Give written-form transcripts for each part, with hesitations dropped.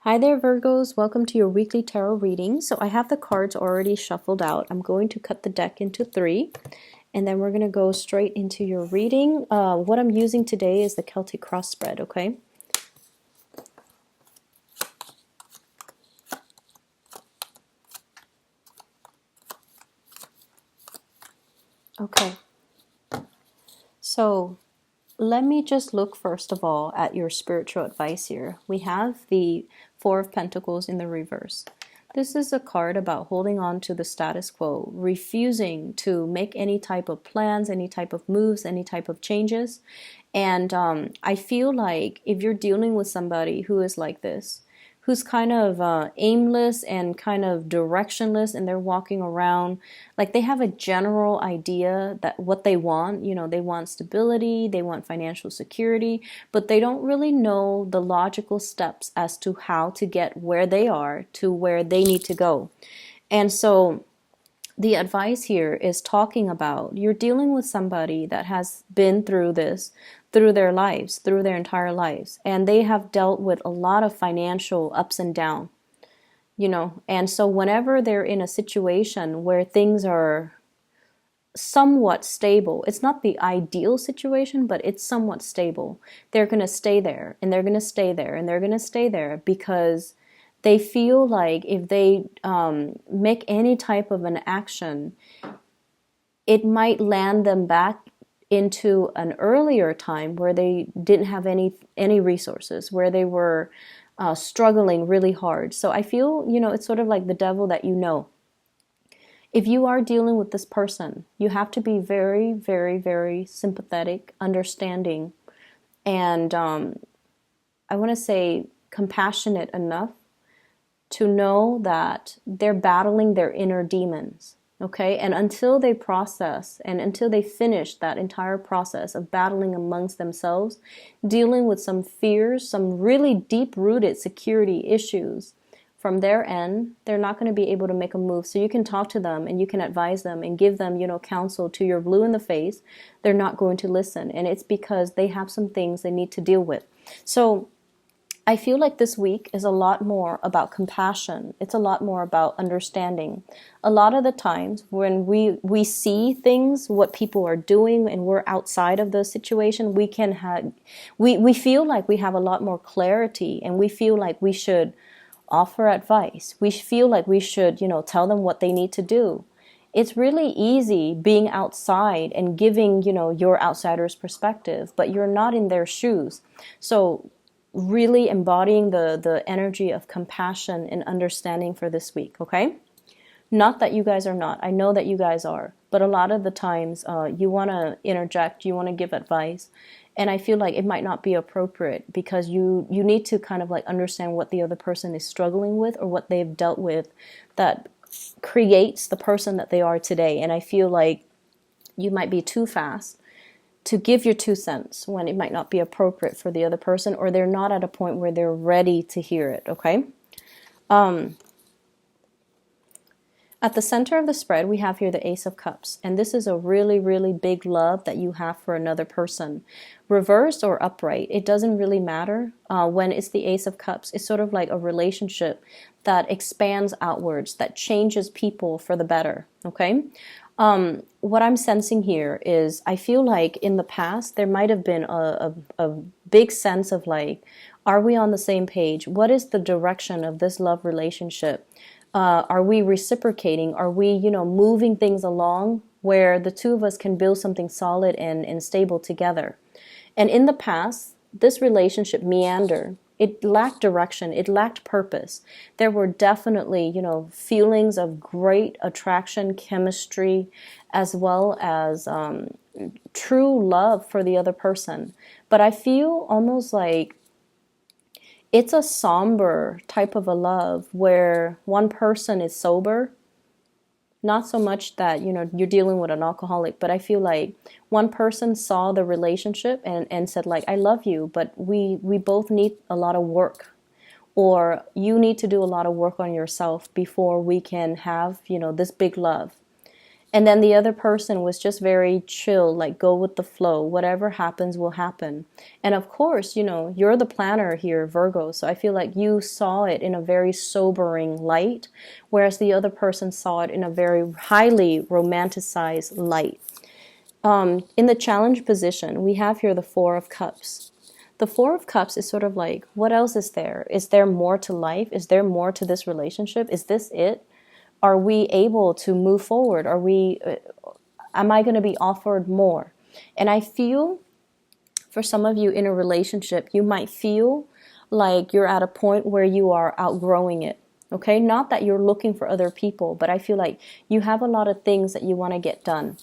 Hi there, Virgos. Welcome to your weekly tarot reading. So I have the cards already shuffled out. I'm going to cut the deck into three, and then we're going to go straight into your reading. What I'm using today is the Celtic cross spread, okay? Okay. So let me just look first of all at your spiritual advice here. We have the Four of Pentacles in the reverse. This is a card about holding on to the status quo, refusing to make any type of plans, any type of moves, any type of changes. And I feel like if you're dealing with somebody who is like this, who's kind of aimless and kind of directionless, and they're walking around like they have a general idea that what they want, they want stability, they want financial security, but they don't really know the logical steps as to how to get where they are to where they need to go. And so the advice here is talking about you're dealing with somebody that has been through this, through their lives, through their entire lives, and they have dealt with a lot of financial ups and downs, and so whenever they're in a situation where things are somewhat stable, it's not the ideal situation, but it's somewhat stable, they're going to stay there, and they're going to stay there, and they're going to stay there because they feel like if they make any type of an action, it might land them back into an earlier time where they didn't have any resources, where they were struggling really hard. So I feel, it's sort of like the devil that you know. If you are dealing with this person, you have to be very, very, very sympathetic, understanding, and I want to say compassionate enough to know that they're battling their inner demons. Okay, and until they process and until they finish that entire process of battling amongst themselves, dealing with some fears, some really deep-rooted security issues from their end, they're not going to be able to make a move. So you can talk to them and you can advise them and give them, counsel to your blue in the face. They're not going to listen, and it's because they have some things they need to deal with. So I feel like this week is a lot more about compassion. It's a lot more about understanding. A lot of the times when we see things, what people are doing, and we're outside of the situation, we feel like we have a lot more clarity, and we feel like we should offer advice. We feel like we should, tell them what they need to do. It's really easy being outside and giving, your outsider's perspective, but you're not in their shoes. So really embodying the energy of compassion and understanding for this week, okay? Not that you guys are not. I know that you guys are. But a lot of the times you want to interject, you want to give advice. And I feel like it might not be appropriate because you need to kind of like understand what the other person is struggling with or what they've dealt with that creates the person that they are today. And I feel like you might be too fast to give your 2 cents when it might not be appropriate for the other person, or they're not at a point where they're ready to hear it, okay? At the center of the spread, we have here the Ace of Cups, and this is a really, really big love that you have for another person. Reversed or upright, it doesn't really matter. When it's the Ace of Cups, it's sort of like a relationship that expands outwards, that changes people for the better, okay? What I'm sensing here is I feel like in the past there might have been a big sense of like, are we on the same page? What is the direction of this love relationship? Are we reciprocating? Are we, moving things along where the two of us can build something solid and stable together? And in the past, this relationship meandered. It lacked direction. It lacked purpose. There were definitely, feelings of great attraction, chemistry, as well as true love for the other person. But I feel almost like it's a somber type of a love where one person is sober. Not so much that, you're dealing with an alcoholic, but I feel like one person saw the relationship and said like, I love you, but we both need a lot of work, or you need to do a lot of work on yourself before we can have, this big love. And then the other person was just very chill, like go with the flow. Whatever happens will happen. And of course, you're the planner here, Virgo. So I feel like you saw it in a very sobering light, whereas the other person saw it in a very highly romanticized light. In the challenge position, we have here the Four of Cups. The Four of Cups is sort of like, what else is there? Is there more to life? Is there more to this relationship? Is this it? Are we able to move forward? Am I going to be offered more? And I feel for some of you in a relationship, you might feel like you're at a point where you are outgrowing it. Okay? Not that you're looking for other people, but I feel like you have a lot of things that you want to get done.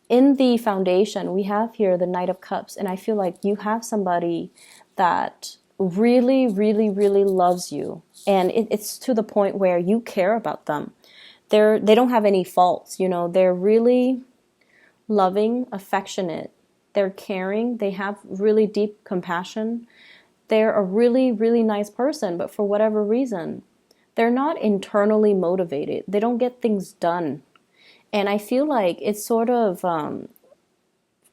In the foundation, we have here the Knight of Cups, and I feel like you have somebody that really, really, really loves you. And it's to the point where you care about them. They don't have any faults, they're really loving, affectionate, they're caring, they have really deep compassion. They're a really, really nice person, but for whatever reason, they're not internally motivated. They don't get things done. And I feel like it's sort of,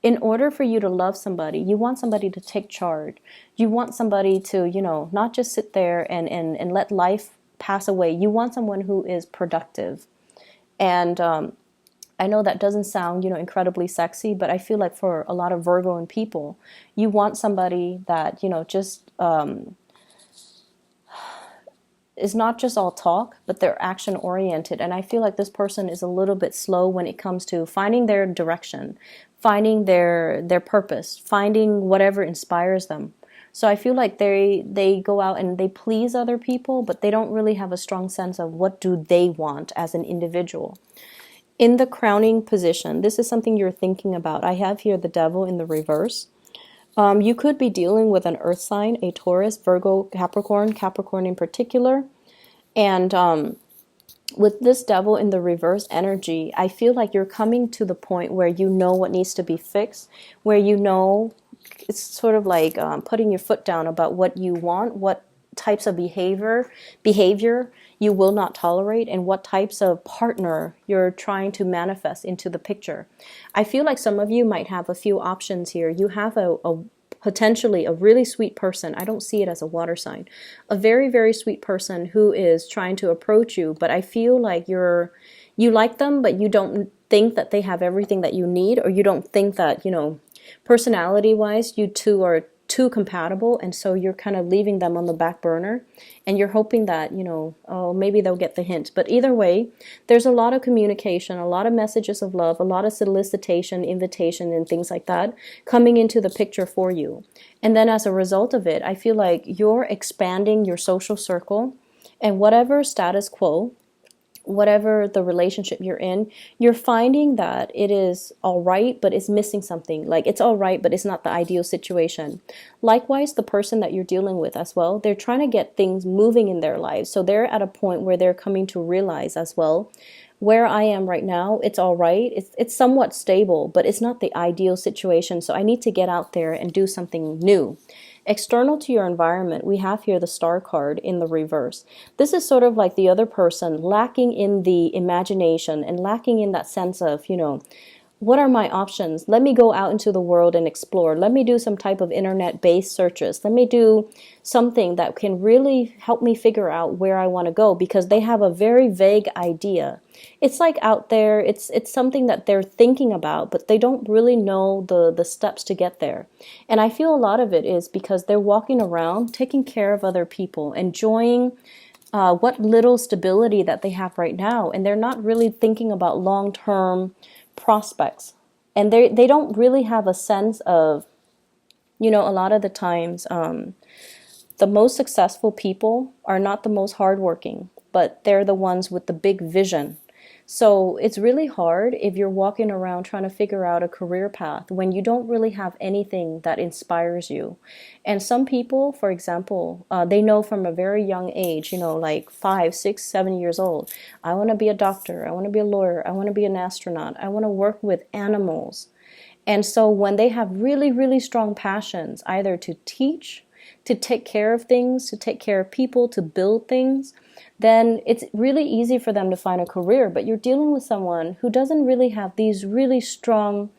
in order for you to love somebody, you want somebody to take charge. You want somebody to, not just sit there and let life pass away. You want someone who is productive. And I know that doesn't sound, incredibly sexy, but I feel like for a lot of Virgoan people, you want somebody that, just is not just all talk, but they're action oriented. And I feel like this person is a little bit slow when it comes to finding their direction, finding their purpose, finding whatever inspires them. So I feel like they go out and they please other people, but they don't really have a strong sense of what do they want as an individual. In the crowning position, this is something you're thinking about. I have here the Devil in the reverse. You could be dealing with an earth sign, a Taurus, Virgo, Capricorn in particular. And with this Devil in the reverse energy, I feel like you're coming to the point where you know what needs to be fixed, where it's sort of like putting your foot down about what you want, what types of behavior you will not tolerate, and what types of partner you're trying to manifest into the picture. I feel like some of you might have a few options here. You have a potentially a really sweet person. I don't see it as a water sign. A very, very sweet person who is trying to approach you, but I feel like you like them, but you don't think that they have everything that you need, or you don't think that, personality-wise, you two are too compatible, and so you're kind of leaving them on the back burner, and you're hoping that, maybe they'll get the hint. But either way, there's a lot of communication, a lot of messages of love, a lot of solicitation, invitation, and things like that coming into the picture for you. And then as a result of it, I feel like you're expanding your social circle, and whatever status quo, whatever the relationship you're in, you're finding that it is all right, but it's missing something. Like it's all right, but it's not the ideal situation. Likewise, the person that you're dealing with as well, they're trying to get things moving in their lives. So they're at a point where they're coming to realize as well, where I am right now, it's all right. It's somewhat stable, but it's not the ideal situation. So I need to get out there and do something new. External to your environment, we have here the Star card in the reverse. This is sort of like the other person lacking in the imagination and lacking in that sense of, what are my options? Let me go out into the world and explore. Let me do some type of internet-based searches. Let me do something that can really help me figure out where I want to go, because they have a very vague idea. It's like out there, it's something that they're thinking about, but they don't really know the steps to get there. And I feel a lot of it is because they're walking around, taking care of other people, enjoying what little stability that they have right now. And they're not really thinking about long-term prospects, and they don't really have a sense of, a lot of the times the most successful people are not the most hardworking, but they're the ones with the big vision. So it's really hard if you're walking around trying to figure out a career path when you don't really have anything that inspires you. And some people, for example, they know from a very young age, like 5, 6, 7 years old, I want to be a doctor, I want to be a lawyer, I want to be an astronaut, I want to work with animals. And so when they have really, really strong passions, either to teach, to take care of things, to take care of people, to build things, then it's really easy for them to find a career. But you're dealing with someone who doesn't really have these really strong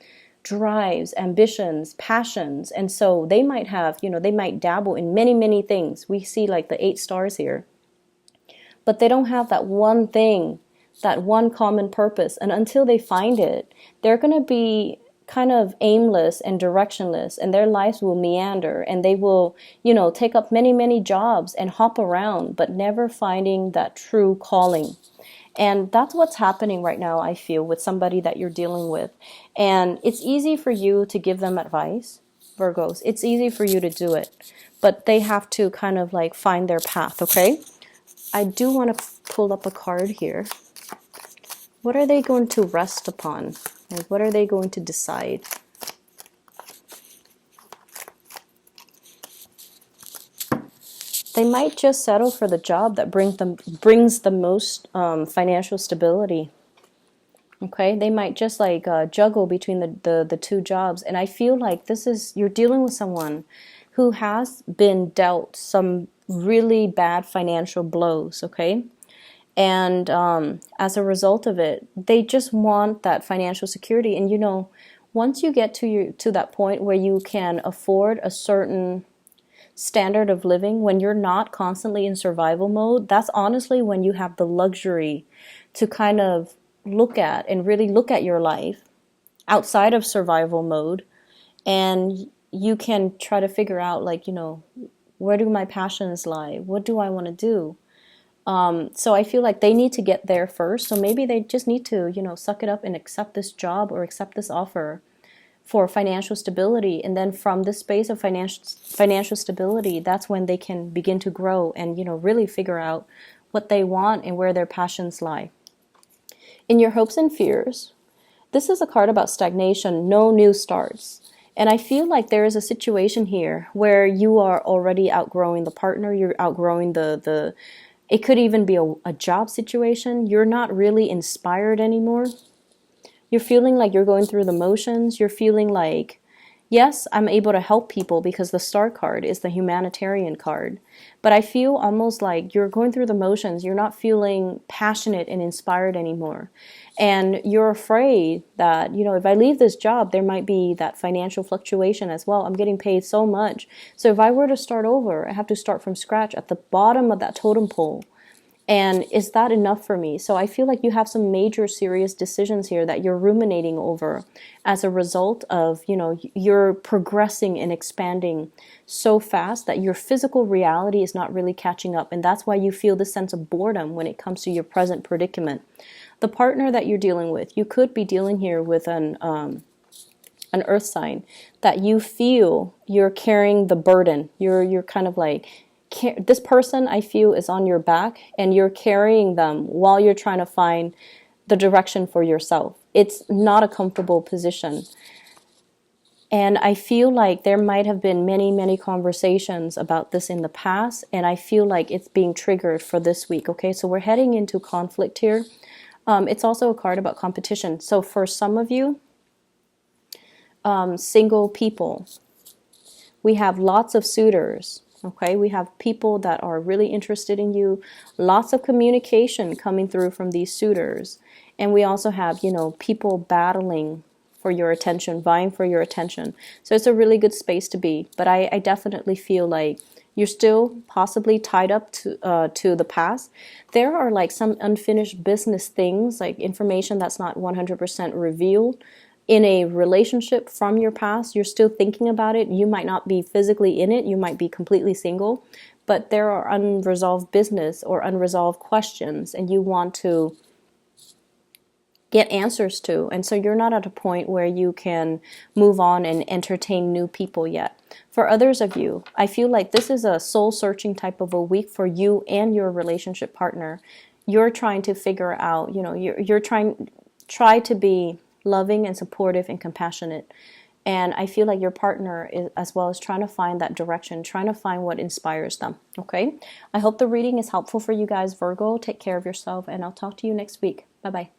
drives, ambitions, passions. And so they might have, they might dabble in many, many things. We see like the 8 stars here, but they don't have that one thing, that one common purpose. And until they find it, they're going to be kind of aimless and directionless, and their lives will meander, and they will, take up many, many jobs and hop around, but never finding that true calling. And that's what's happening right now, I feel, with somebody that you're dealing with. And it's easy for you to give them advice, Virgos. It's easy for you to do it, but they have to kind of like find their path, okay? I do want to pull up a card here. What are they going to rest upon? Like, what are they going to decide? They might just settle for the job that brings the most financial stability. Okay, they might just like juggle between the 2 jobs. And I feel like you're dealing with someone who has been dealt some really bad financial blows, okay? And as a result of it, they just want that financial security. And once you get to that point where you can afford a certain standard of living, when you're not constantly in survival mode, that's honestly when you have the luxury to kind of look at and really look at your life outside of survival mode. And you can try to figure out, like, where do my passions lie? What do I want to do? So I feel like they need to get there first. So maybe they just need to, suck it up and accept this job or accept this offer for financial stability. And then from this space of financial stability, that's when they can begin to grow and, really figure out what they want and where their passions lie. In your hopes and fears, this is a card about stagnation, no new starts. And I feel like there is a situation here where you are already outgrowing the partner, you're outgrowing it could even be a job situation. You're not really inspired anymore. You're feeling like you're going through the motions. You're feeling like, yes, I'm able to help people because the Star card is the humanitarian card. But I feel almost like you're going through the motions. You're not feeling passionate and inspired anymore. And you're afraid that, if I leave this job, there might be that financial fluctuation as well. I'm getting paid so much. So if I were to start over, I have to start from scratch at the bottom of that totem pole. And is that enough for me? So I feel like you have some major serious decisions here that you're ruminating over as a result of, you're progressing and expanding so fast that your physical reality is not really catching up. And that's why you feel this sense of boredom when it comes to your present predicament. The partner that you're dealing with, you could be dealing here with an earth sign that you feel you're carrying the burden. You're kind of like, this person I feel is on your back and you're carrying them while you're trying to find the direction for yourself. It's not a comfortable position. And I feel like there might have been many, many conversations about this in the past. And I feel like it's being triggered for this week. Okay, so we're heading into conflict here. It's also a card about competition. So for some of you, single people, we have lots of suitors. Okay, we have people that are really interested in you, lots of communication coming through from these suitors. And we also have, people battling for your attention, vying for your attention. So it's a really good space to be. But I definitely feel like you're still possibly tied up to the past. There are like some unfinished business things, like information that's not 100% revealed in a relationship from your past. You're still thinking about it. You might not be physically in it. You might be completely single, but there are unresolved business or unresolved questions and you want to get answers to. And so you're not at a point where you can move on and entertain new people yet. For others of you, I feel like this is a soul searching type of a week for you and your relationship partner. You're trying to figure out, you're try to be loving and supportive and compassionate. And I feel like your partner is as well as trying to find that direction, trying to find what inspires them. Okay. I hope the reading is helpful for you guys, Virgo. Take care of yourself and I'll talk to you next week. Bye-bye.